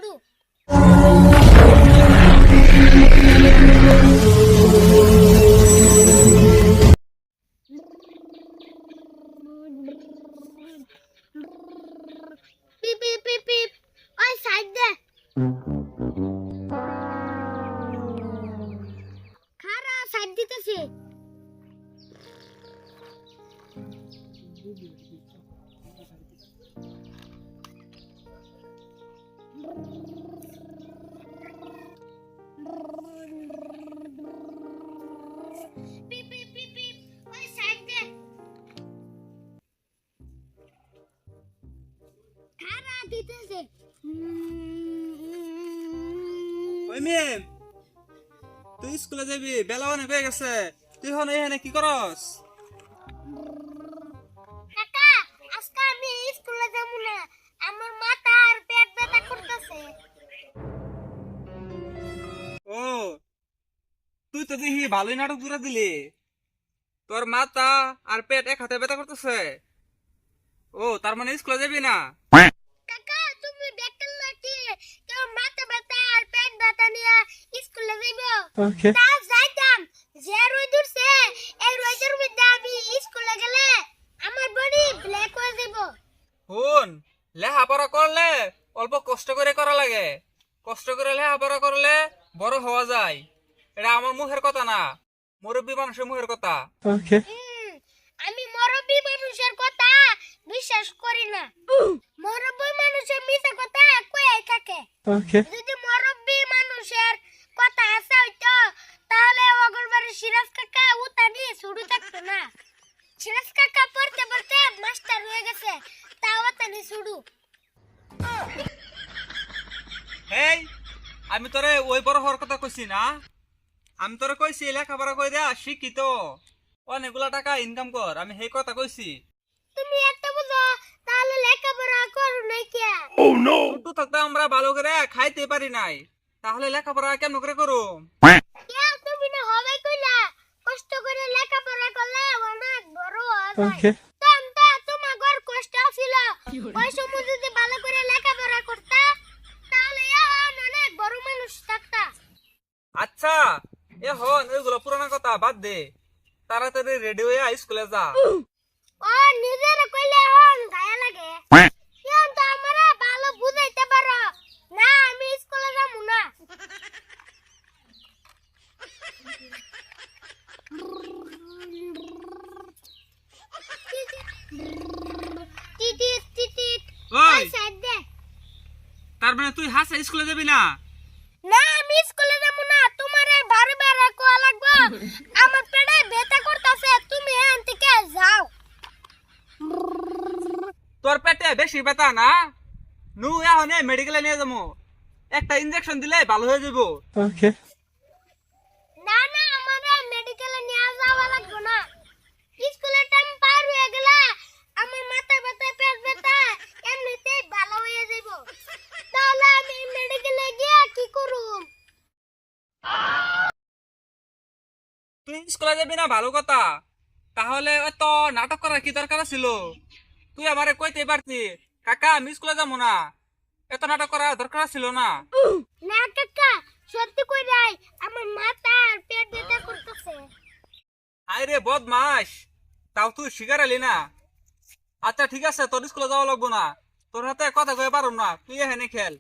শুরু। পিপ পিপ পিপ পিপ, ওই সাইড দে। খারা সাইড দিতেছি। পিপ পিপ পিপ পিপ, ওই সাইড দে। খারা দিতেছে। ওই মেয়ে, তুই স্কুলে যাবি, বেলা অনেক হয়ে গেছে, তুই হন এখানে কি করস? কাকা, আজকে আমি স্কুলে যাব না, আমার মাথা আর পেট ব্যথা করতেছে। ও, তুই তো দেখি ভালোই নাটক জুড়ে দিলি। তোর মাথা আর পেট এক হাতে ব্যথা করতেছে। ও, তার মানে স্কুলে যাবি না? কাকা, তুমি দেখতে নাকি কেউ মাথা ব্যথা আর পেট ব্যথা নিয়ে স্কুলে যাইব? তা যাইতাম, যে রোদ উঠছে এই রোদের মধ্যে আমি স্কুলে গেলে আমার বডি ব্ল্যাক হয়ে যাব। হুন, লেখাপড়া করলে অল্প কষ্ট করে করা লাগে। কষ্ট করে লেখাপড়া করলে বড় হওয়া যায়। এটা আমার মুখের কথা না, মুরব্বী মানুষের মুখের কথা। আমি মুরব্বী মানুষের কথা বিশ্বাস করি না। মুরব্বী মানুষের মিথ্যা কথা কই থাকে। যদি মুরব্বী মানুষের কথা আসা হইতো তাহলে অগলবাড়ির সিরাজ কাকা উতানি শুরু থাকতো না। সিরাজ কাকা পড়তে পড়তে মাস্টার হয়ে গেছে, তাও উতানি শুরু। এই, আমি তোরে ওই বড় হওয়ার কথা কইছি না। আমি তোরে কইছি লেখাপড়া করে দেয়া শিক্ষিত, অনেকগুলা টাকা ইনকাম কর, আমি সেই কথা কইছি। তুমি এত বুঝো তাহলে লেখাপড়া করো নাই কে? ছোট থাকতে আমরা ভালো করে খাইতে পারি নাই, তাহলে লেখাপড়া কেমন করে করো? কেউ তুমি না হবে কইলা, কষ্ট করে লেখাপড়া করলে অনেক বড় হওয়া যায়। তখন তোমার ঘর কষ্ট ছিল, ওই সময় যদি ভালো করে লেখাপড়া করতা তাহলে এখন অনেক বড় মানুষ থাকতা। আচ্ছা, এখন ওইগুলো পুরানো কথা বাদ দে, তাড়াতাড়ি রেডি হয়ে স্কুলে যা। ও নিজের কইলে এখন গায়ে লাগে। এখন তো আমারে ভালো বুঝাইতে পারো না, আমি স্কুলে যাবো না। টিটিট টিটিট, ওই, ওই সাইড দে। তার মানে তুই হাসা স্কুলে যাবি না? না, আমি স্কুলে যাবো না, তোমার এই বারে বারে কোয়া লাগবো। আমার পেটে ব্যথা করতেছে, তুমি এখান থেকে যাও। তোর পেটে বেশি ব্যথা না? নু এখন মেডিকেলে নিয়ে যাবো, একটা ইনজেকশন দিলে ভালো হয়ে যাবো। না না, আমার মেডিকেলে নিয়ে যাওয়া লাগবে না। স্কুলের টাইম পার হয়ে গেলে আমার মাথা ব্যথা পেট ব্যথা এমনিতেই ভালো হয়ে যাইব। তাহলে আমি মেডিকেলে গিয়ে কি করুম? তুই স্কুলে যাবি না ভালো কথা, তাহলে এত নাটক করার কি দরকার ছিল? তুই আমারে কইতে পারতি কাকা আমি স্কুলে যাবো না, এত নাটক করার দরকার ছিল না। না কাকা, সত্যি কইরাই আমার মাথা আর পেট ব্যথা করতেছে। আরে বদমাস, তাও তুই শিকার এলি না। আচ্ছা ঠিক আছে, তোর স্কুলে যাওয়া লাগবো না, তোর হাতে কথা কয়ে পারো না, তুই এখানে খেল।